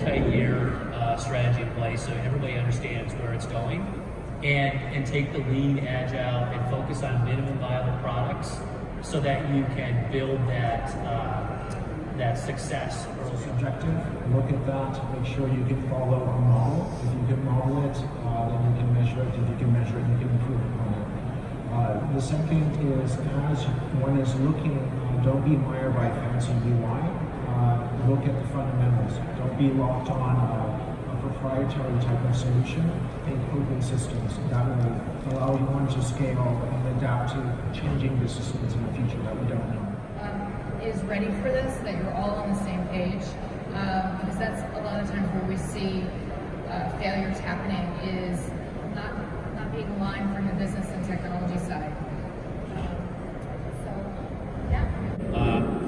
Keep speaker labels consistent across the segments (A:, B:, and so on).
A: multi-year strategy in place so everybody understands where it's going, and take the lean, agile, and focus on minimum viable products so that you can build that success.
B: Objective, look at that, make sure you can follow a model. If you can model it, then you can measure it. If you can measure it, you can improve upon it. The second is, as one is looking, don't be mired by fancy UI. Look at the fundamentals. Don't be locked on a proprietary type of solution. Think open systems. That will allow one to scale and adapt to changing business needs in the future that we don't know.
C: Is ready for this, that you're all on the same page, because that's a lot of times where we see failures happening, is not being aligned from the business and technology side.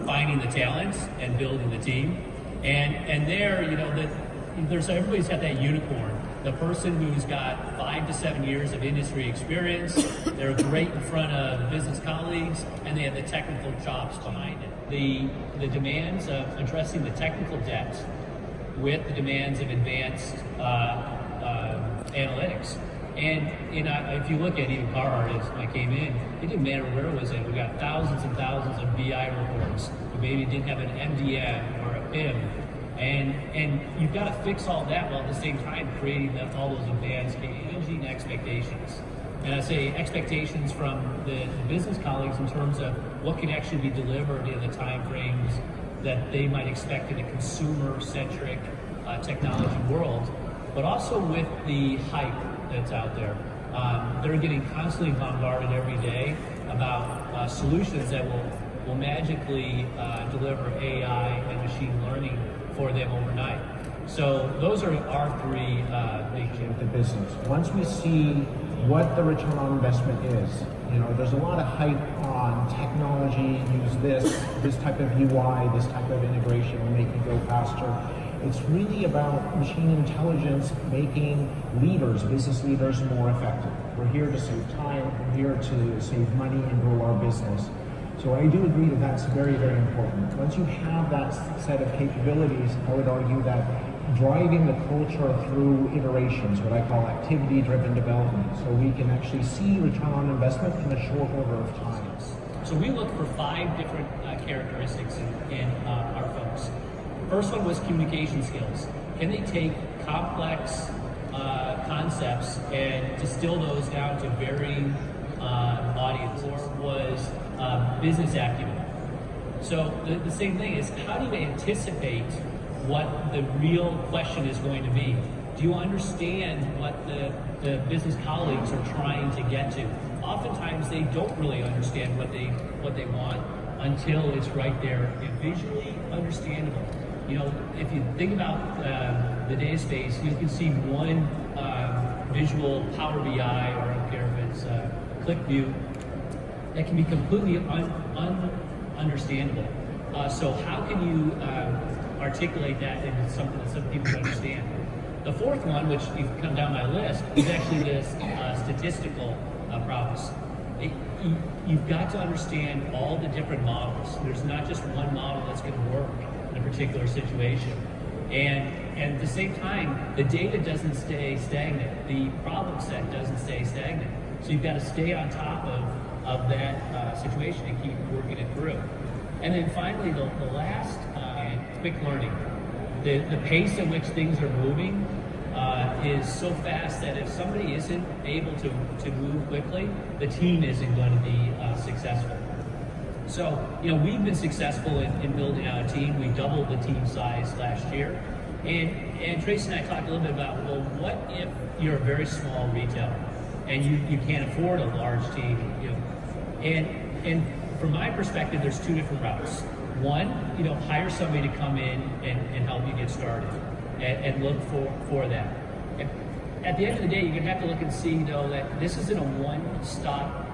A: Finding the talents and building the team, and there, there's everybody's got that unicorn. The person who's got 5 to 7 years of industry experience, they're great in front of business colleagues, and they have the technical chops behind it. The demands of addressing the technical debt with the demands of advanced analytics. And if you look at even Carhartt, as I came in, it didn't matter where it was in. We got thousands and thousands of BI reports. We maybe didn't have an MDM or a PIM. And you've got to fix all that while at the same time creating all those advanced managing expectations. And I say expectations from the business colleagues in terms of what can actually be delivered in the time frames that they might expect in a consumer-centric technology world, but also with the hype that's out there. They're getting constantly bombarded every day about solutions that will magically deliver AI and machine learning for them overnight. So those are our three big
B: the business. Once we see what the return on investment is, there's a lot of hype on technology, use this type of UI, this type of integration will make you go faster. It's really about machine intelligence making business leaders more effective. We're here to save time, we're here to save money and grow our business. So I do agree that that's very, very important. Once you have that set of capabilities, I would argue that driving the culture through iterations, what I call activity-driven development, so we can actually see return on investment in a short order of time.
A: So we look for 5 different characteristics in our folks. First one was communication skills. Can they take complex concepts and distill those down to varying audiences? Was business acumen. So the same thing is, how do they anticipate what the real question is going to be? Do you understand what the business colleagues are trying to get to? Oftentimes they don't really understand what they want until it's right there and visually understandable. If you think about the data space, you can see one visual Power BI, or I don't care if it's ClickView, that can be completely understandable. So how can you articulate that into something that some people understand? The fourth one, which you've come down my list, is actually this statistical prowess. You've got to understand all the different models. There's not just one model that's going to work in a particular situation. And at the same time, the data doesn't stay stagnant. The problem set doesn't stay stagnant. So you've got to stay on top of that situation and keep working it through. And then finally, the last, quick learning. The pace at which things are moving is so fast that if somebody isn't able to move quickly, the team isn't going to be successful. So, we've been successful in building out a team. We doubled the team size last year. And Tracy and I talked a little bit about, well, what if you're a very small retailer and you can't afford a large team? And from my perspective, there's 2 different routes. One, hire somebody to come in and help you get started and look for that. At the end of the day, you're gonna have to look and see, that this isn't a one-stop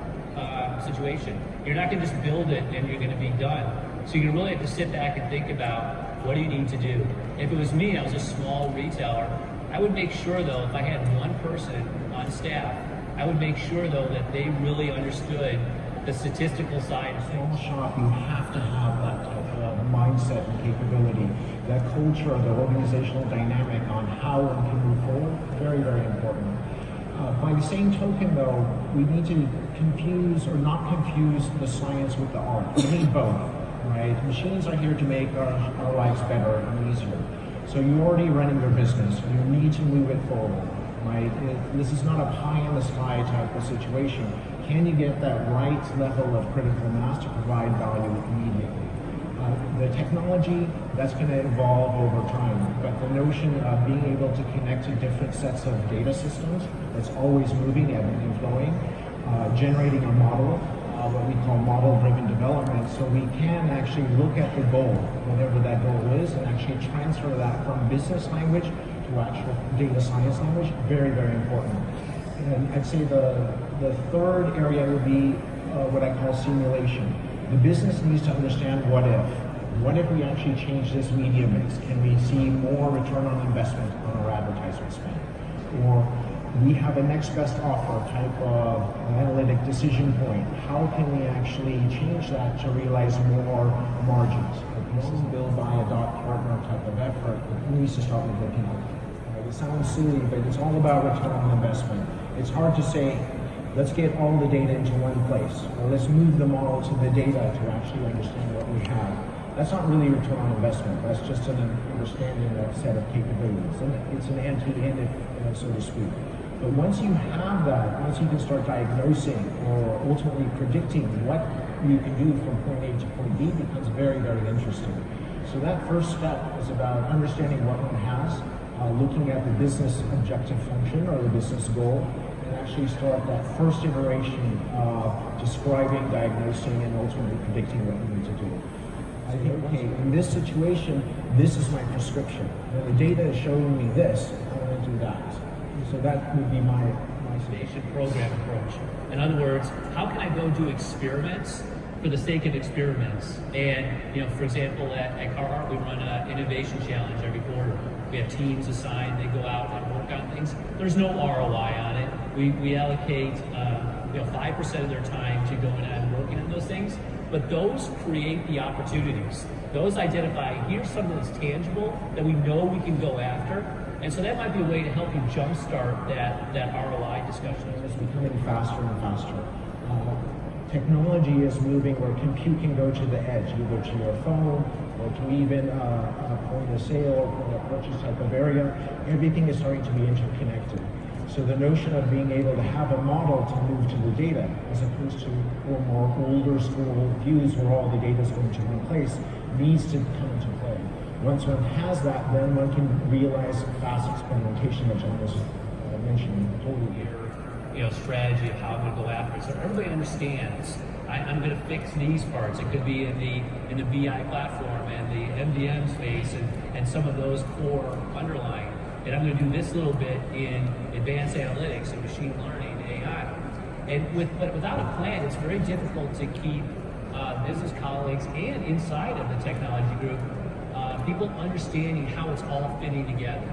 A: situation. You're not gonna just build it and you're gonna be done. So you're gonna really have to sit back and think about, what do you need to do? If it was me, I was a small retailer, I would make sure, though, if I had one person on staff, I would make sure, though, that they really understood the statistical side of things.
B: Small shop, you have to have that type of mindset and capability, that culture, the organizational dynamic on how one can move forward, very, very important. By the same token, though, we need to confuse or not confuse the science with the art. We need both, right? Machines are here to make our lives better and easier. So you're already running your business. You need to move it forward, right? This is not a pie in the sky type of situation. Can you get that right level of critical mass to provide value immediately? The technology, that's going to evolve over time, but the notion of being able to connect to different sets of data systems, that's always moving, ebbing and flowing, generating a model, what we call model-driven development, so we can actually look at the goal, whatever that goal is, and actually transfer that from business language to actual data science language, very, very important. And I'd say the third area would be what I call simulation. The business needs to understand what if. What if we actually change this media mix? Can we see more return on investment on our advertisement spend? Or we have a next best offer type of analytic decision point. How can we actually change that to realize more margins? This is built by a dot partner type of effort. It needs to start with the people. It sounds silly, but it's all about return on investment. It's hard to say, let's get all the data into one place, or let's move the model to the data to actually understand what we have. That's not really return on investment. That's just an understanding of a set of capabilities. And it's an end-to-end, so to speak. But once you have that, once you can start diagnosing or ultimately predicting what you can do from point A to point B, becomes very, very interesting. So that first step is about understanding what one has, looking at the business objective function or the business goal, actually start that first iteration of describing, diagnosing, and ultimately predicting what we need to do. I think, okay, in this situation, this is my prescription. When the data is showing me this, I want to do that. So that would be my
A: station program approach. In other words, how can I go do experiments for the sake of experiments? And, for example, at Carhartt, we run an innovation challenge every quarter. We have teams assigned, they go out and work on things. There's no ROI on it. We allocate 5% of their time to going out and working on those things, but those create the opportunities. Those identify, here's something that's tangible that we know we can go after, and so that might be a way to help you jumpstart that ROI discussion.
B: It's becoming faster and faster. Technology is moving where compute can go to the edge, either to your phone or to even a point of sale or point of purchase type of area. Everything is starting to be interconnected. So the notion of being able to have a model to move to the data, as opposed to more older school views where all the data is going to one place, needs to come into play. Once one has that, then one can realize fast experimentation, which I was mentioning totally.
A: Strategy of how I'm going to go after it. So everybody understands I'm going to fix these parts. It could be in the BI platform and the MDM space and some of those core underlying. And I'm going to do this little bit in advanced analytics and machine learning, AI. But without a plan, it's very difficult to keep business colleagues and inside of the technology group, people understanding how it's all fitting together.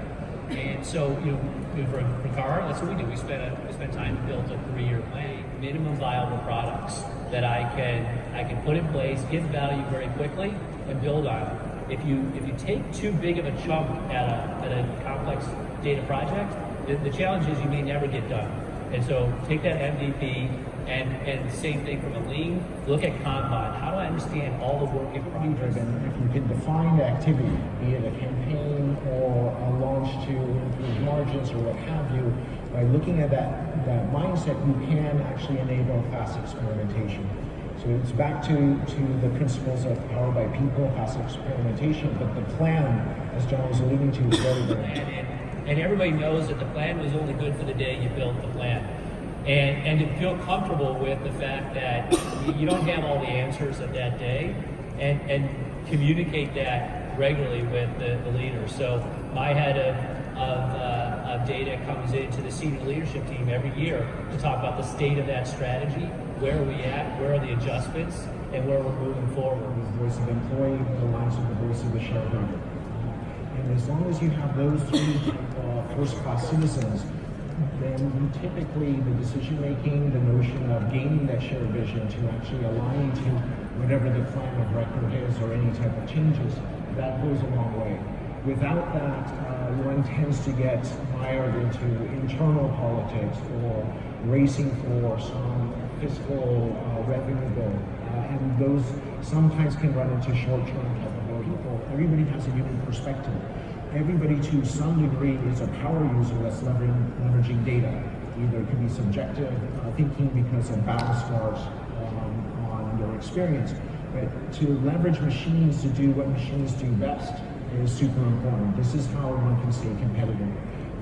A: And so, for Carhartt, that's what we do. We spend time to build a 3-year plan, minimum viable products that I can put in place, get value very quickly, and build on it. If you take too big of a chunk at a complex data project, the challenge is you may never get done. And so take that MVP and same thing from a lean, look at Kanban. How do I understand all the work in progress?
B: If you can define the activity, be it a campaign or a launch to improve margins or what have you, by looking at that mindset, you can actually enable fast experimentation. So it's back to the principles of power by people, fast experimentation, but the plan, as John was alluding to, is very good.
A: And everybody knows that the plan was only good for the day you built the plan. And to feel comfortable with the fact that you don't have all the answers at that day, and communicate that regularly with the leaders. So my head of data comes into the senior leadership team every year to talk about the state of that strategy, where are we at, where are the adjustments, and where we're moving forward.
B: The voice of the employee aligns with the voice of the shareholder. And as long as you have those three first-class citizens, then typically the decision-making, the notion of gaining that shared vision to actually align to whatever the plan of record is or any type of changes, that goes a long way. Without that, one tends to get mired into internal politics or racing for some fiscal revenue goal. And those sometimes can run into short-term type of people. Everybody has a unique perspective. Everybody to some degree is a power user that's leveraging data. Either it can be subjective thinking because of battle scars on your experience, but to leverage machines to do what machines do best is super important. This is how one can stay competitive.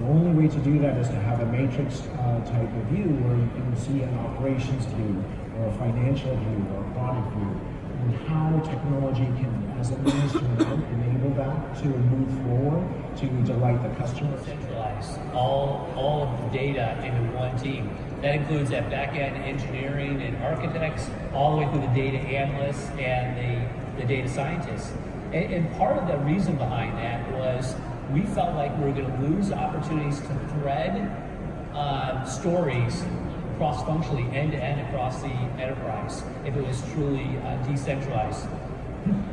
B: The only way to do that is to have a matrix type of view where you can see an operations view or a financial view or a product view, and how technology can, as a means to enable that to move forward to delight the customer.
A: Centralize all of the data into one team. That includes that back-end engineering and architects, all the way through the data analysts and the data scientists. And part of the reason behind that was we felt like we were going to lose opportunities to thread stories cross-functionally, end-to-end across the enterprise if it was truly decentralized.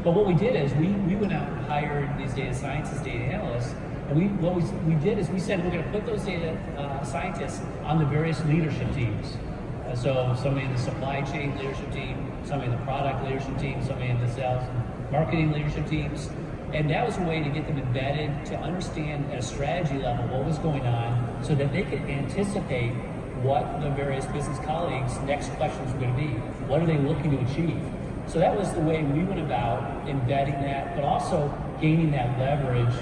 A: But what we did is we went out and hired these data scientists, data analysts, and what we did is we said we're going to put those data scientists on the various leadership teams. So somebody in the supply chain leadership team, somebody in the product leadership team, somebody in the sales and marketing leadership teams. And that was a way to get them embedded, to understand at a strategy level what was going on so that they could anticipate what the various business colleagues' next questions were going to be. What are they looking to achieve? So that was the way we went about embedding that, but also gaining that leverage,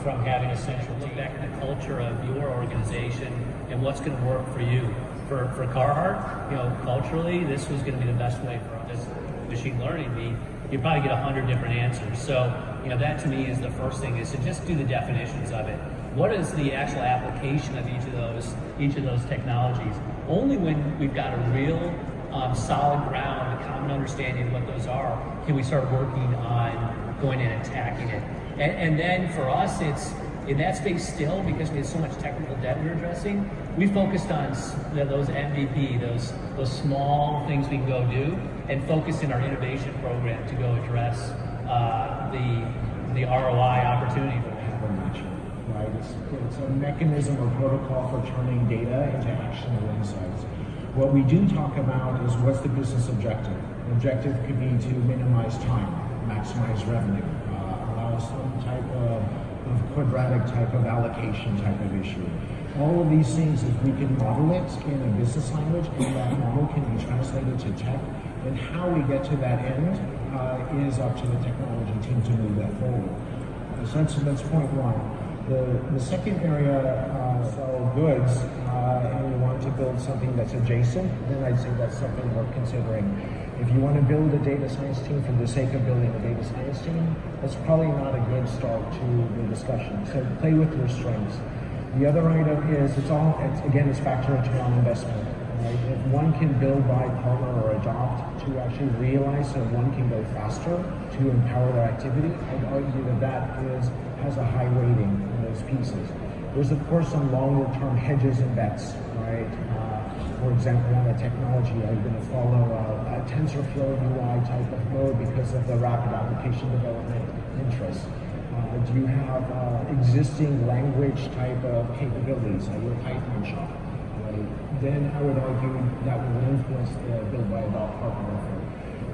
A: from having a central look back at the culture of your organization and what's going to work for you. For Carhartt, culturally, this was going to be the best way for us. Machine learning, you probably get 100 different answers. So, that to me is the first thing, is to just do the definitions of it. What is the actual application of each of those technologies? Only when we've got a real solid ground, a common understanding of what those are, can we start working on going in and attacking it. And then for us, it's in that space still, because we had so much technical debt we were addressing, we focused on those MVP, those small things we can go do, and focused in our innovation program to go address the ROI opportunity for
B: right? It's a mechanism or protocol for turning data into actionable insights. What we do talk about is what's the business objective. The objective could be to minimize time, maximize revenue, allow some type of quadratic type of allocation type of issue. All of these things, if we can model it in a business language, and that model can be translated to tech, then how we get to that end is up to the technology team to move that forward. So that's point one. The second area, sell goods, and we want to build something that's adjacent, then I'd say that's something worth considering. If you want to build a data science team for the sake of building a data science team, that's probably not a good start to the discussion. So play with your strengths. The other item is, it's back to return on investment. Right? If one can build, buy, partner, or adopt to actually realize that one can go faster to empower their activity, I'd argue that has a high weighting in those pieces. There's of course some longer term hedges and bets, right? For example, on the technology, I'm going to follow a TensorFlow UI type of mode because of the rapid application development interest. Do you have existing language type of capabilities at your Python shop? Right? Then I would argue that will influence the build by adopt partner effort.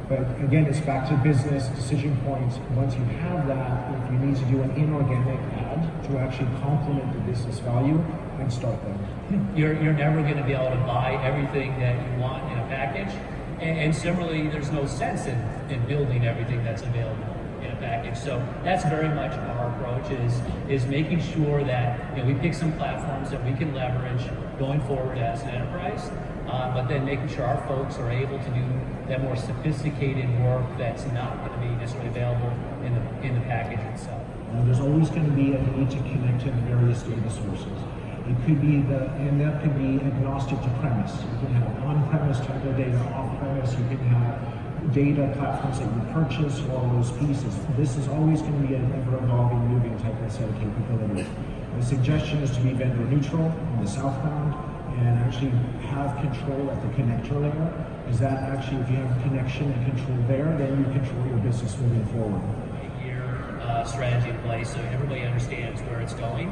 B: But again, it's back to business decision points. Once you have that, if you need to do an inorganic add to actually complement the business value, I'd start there.
A: You're never going to be able to buy everything that you want in a package, and similarly, there's no sense in building everything that's available in a package. So that's very much our approach, is making sure that we pick some platforms that we can leverage going forward as an enterprise, but then making sure our folks are able to do that more sophisticated work that's not going to be necessarily available in the package itself.
B: There's always going to be a need to connect to various data sources. It could be that could be agnostic to premise. You can have on-premise type of data, off-premise. You can have data platforms that you purchase, all those pieces. This is always going to be an ever-evolving, moving type of set of capabilities. The suggestion is to be vendor neutral on the southbound, and actually have control at the connector layer. Is that actually, if you have connection and control there, then you control your business moving forward.
A: Strategy in place so everybody understands where it's going,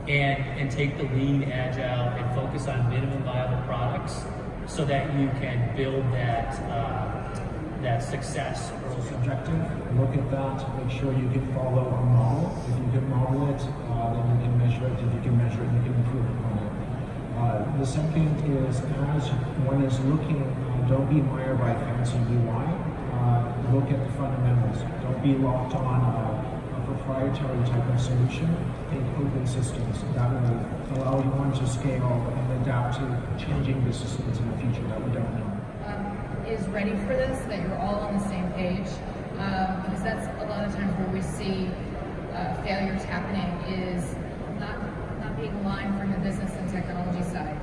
A: and take the lean, agile, and focus on minimum viable products so that you can build that success.
B: Subjective, look at that, make sure you can follow a model. If you can model it, then you can measure it. If you can measure it, you can improve upon it. The second is, as one is looking, don't be mired by fancy UI. Look at the fundamentals. Don't be locked on a proprietary type of solution. Think open systems. That will allow you one to scale and adapt to changing business needs in the future that we don't know.
C: Is ready for this, that you're all on the same page, because that's a lot of times where we see failures happening, is not being aligned from the business and technology side.